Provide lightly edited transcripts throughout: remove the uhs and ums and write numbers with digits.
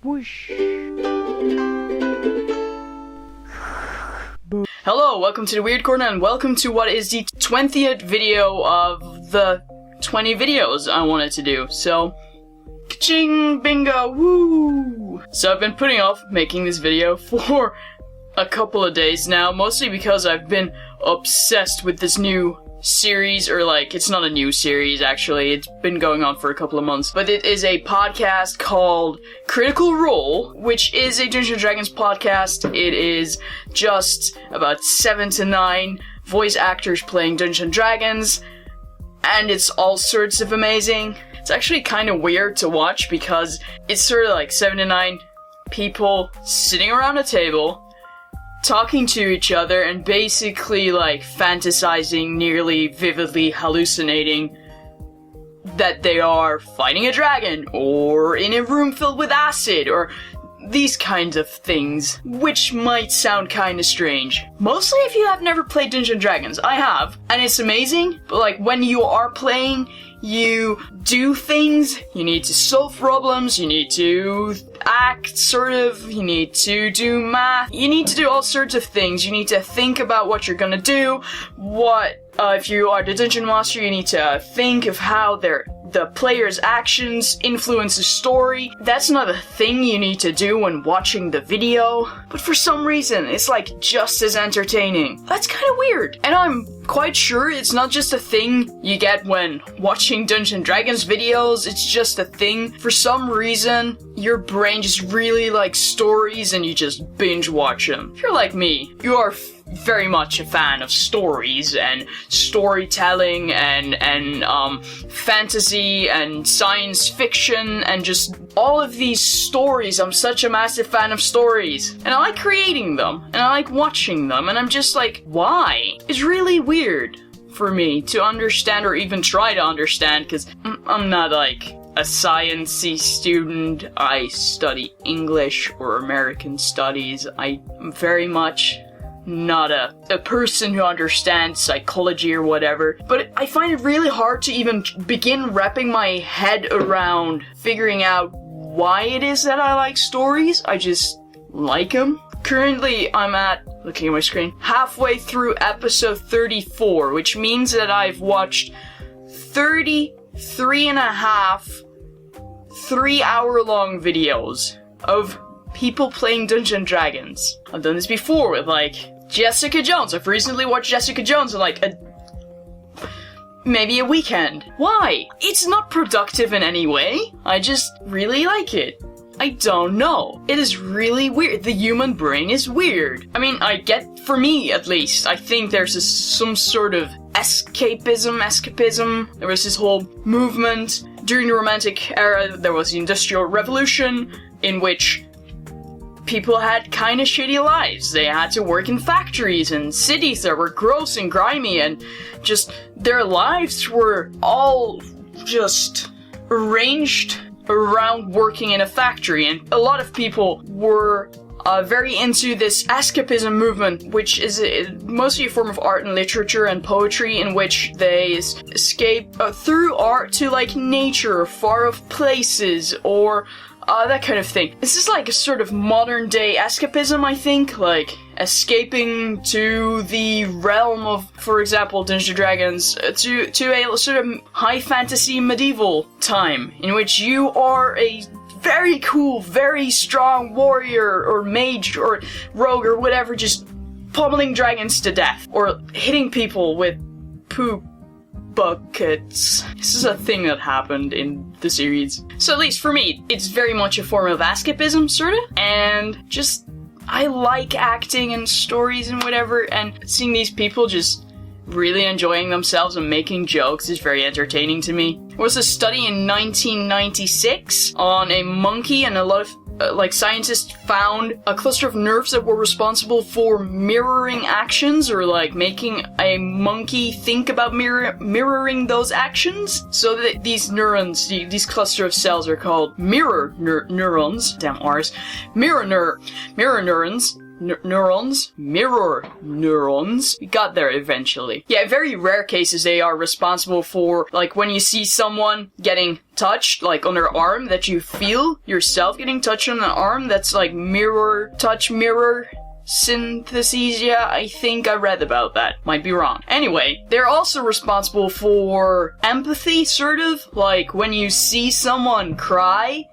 Whoosh. Hello, welcome to the Weird Corner, and welcome to what is the 20th video of the 20 videos I wanted to do. So, ka-ching, bingo, woo! So I've been putting off making this video for a couple of days now, mostly because I've been obsessed with this new series, or like, it's not a new series actually, it's been going on for a couple of months, but it is a podcast called Critical Role, which is a Dungeons & Dragons podcast. It is just about 7 to 9 voice actors playing Dungeons & Dragons, and it's all sorts of amazing. It's actually kind of weird to watch because it's sort of like 7 to 9 people sitting around a table, talking to each other and basically like fantasizing, nearly vividly hallucinating that they are fighting a dragon or in a room filled with acid or these kinds of things, which might sound kind of strange. Mostly if you have never played Dungeons & Dragons. I have, and it's amazing, but like when you are playing, you do things, you need to solve problems, you need to act, you need to do math, you need to do all sorts of things. You need to think about what you're gonna do, if you are the Dungeon Master, you need to think of how the player's actions influence the story. That's not a thing you need to do when watching the video, but for some reason, it's like just as entertaining. That's kind of weird. And I'm quite sure it's not just a thing you get when watching Dungeons & Dragons videos, it's just a thing. For some reason, your brain just really likes stories and you just binge watch them. If you're like me, you are very much a fan of stories and storytelling and fantasy and science fiction and just all of these stories. I'm such a massive fan of stories, and I like creating them and I like watching them, and I'm just like, why? It's really weird for me to understand or even try to understand, because I'm not like a sciencey student. I study English or American studies. I'm very much not a person who understands psychology or whatever, but I find it really hard to even begin wrapping my head around figuring out why it is that I like stories. I just like them. Currently, I'm looking at my screen, halfway through episode 34, which means that I've watched 33 and a half 3-hour-long videos of people playing Dungeons & Dragons. I've done this before with, like, Jessica Jones. I've recently watched Jessica Jones in, like, maybe a weekend. Why? It's not productive in any way. I just really like it. I don't know. It is really weird. The human brain is weird. I mean, for me at least, I think there's some sort of escapism. There was this whole movement. During the Romantic era, there was the Industrial Revolution, in which people had kind of shitty lives. They had to work in factories and cities that were gross and grimy, and just their lives were all just arranged around working in a factory. And a lot of people were very into this escapism movement, which is mostly a form of art and literature and poetry in which they escape through art to like nature, far off places, or that kind of thing. This is like a sort of modern day escapism, I think, like escaping to the realm of, for example, Dungeons & Dragons, to a sort of high fantasy medieval time in which you are a very cool, very strong warrior or mage or rogue or whatever, just pummeling dragons to death or hitting people with poop buckets. This is a thing that happened in the series. So at least for me, it's very much a form of escapism, sort of, and just, I like acting and stories and whatever, and seeing these people just really enjoying themselves and making jokes is very entertaining to me. There was a study in 1996 on a monkey, and a lot of scientists found a cluster of nerves that were responsible for mirroring actions, or like making a monkey think about mirroring those actions. So that these neurons, these cluster of cells, are called mirror neurons. Damn R's. Mirror neurons. neurons? Mirror neurons. We got there eventually. Yeah, in very rare cases they are responsible for, like, when you see someone getting touched, like, on their arm, that you feel yourself getting touched on an arm, that's like mirror synthesia. I think I read about that. Might be wrong. Anyway, they're also responsible for empathy, sort of. Like, when you see someone cry,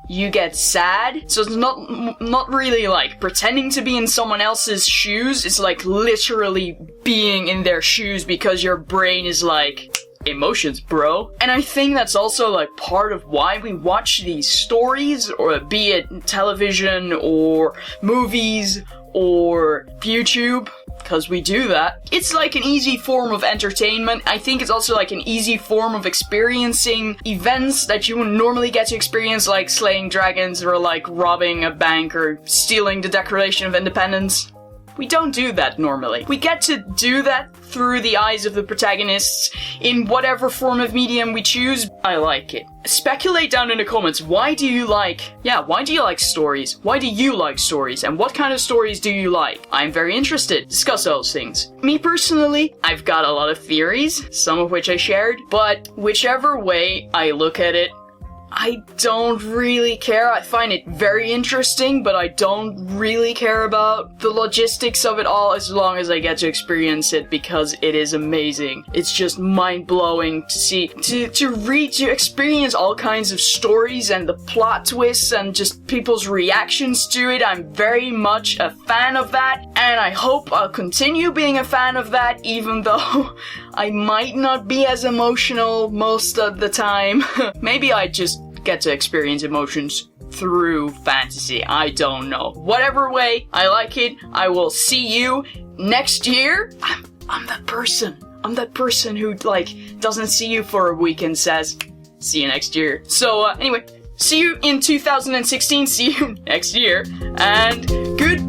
you get sad. So it's not really like pretending to be in someone else's shoes. It's like literally being in their shoes because your brain is like, emotions, bro. And I think that's also like part of why we watch these stories, or be it television or movies or YouTube, because we do that. It's like an easy form of entertainment. I think it's also like an easy form of experiencing events that you would normally get to experience, like slaying dragons or like robbing a bank or stealing the Declaration of Independence. We don't do that normally. We get to do that through the eyes of the protagonists in whatever form of medium we choose. I like it. Speculate down in the comments, why do you like stories? Why do you like stories? And what kind of stories do you like? I'm very interested. Discuss those things. Me personally, I've got a lot of theories, some of which I shared, but whichever way I look at it, I don't really care. I find it very interesting, but I don't really care about the logistics of it all as long as I get to experience it, because it is amazing. It's just mind-blowing to see, to experience all kinds of stories and the plot twists and just people's reactions to it. I'm very much a fan of that, and I hope I'll continue being a fan of that, even though I might not be as emotional most of the time. Maybe I just get to experience emotions through fantasy. I don't know. Whatever way, I like it. I will see you next year. I'm that person who, like, doesn't see you for a week and says, see you next year. So, anyway, see you in 2016. See you next year. And goodbye.